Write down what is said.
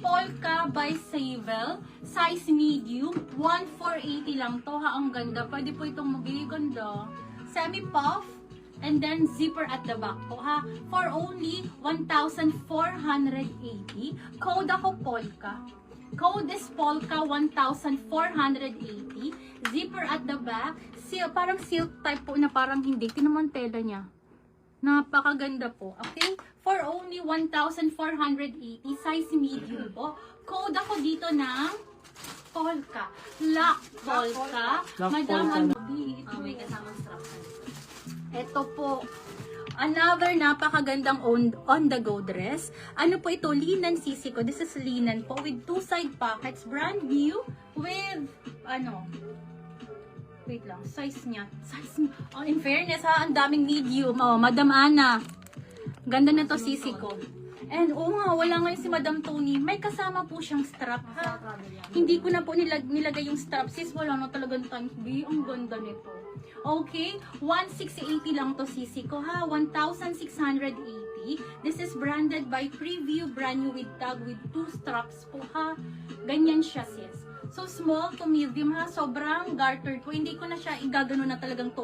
Polka by Sable. Size medium. 1,480 lang to ha. Ang ganda. Pwede po itong magiganda. Semi-puff. And then zipper at the back po ha. For only 1,480. Code ako Polka. Code is Polka 1,480. Zipper at the back. Parang silk type po na parang hindi. Tinaman tela niya. Napakaganda po. Okay? For only 1,480. Size medium po. Code ako dito ng Polka. Lock Polka. Madam, May kasamang strap. ito po. Another napakagandang on-the-go dress. Ano po ito? Linen sisi ko. This is linen po with two side pockets. Brand new with, wait lang, size niya. Oh, in fairness ha, ang daming medium. Oh, Madam Ana. Ganda na to sisi ko. And wala ngayon si Madam Tony. May kasama po siyang strap ha. Hindi ko na po nilagay yung strap. Sis, wala na talagang times B. Ang ganda nito. Okay, 1,680 lang to sisi ko ha. 1,680. This is branded by Preview, brand new with tag with two straps po ha. Ganyan siya sis. So small to medium ha. Sobrang gartered po. Hindi ko na siya igagano na talagang todo.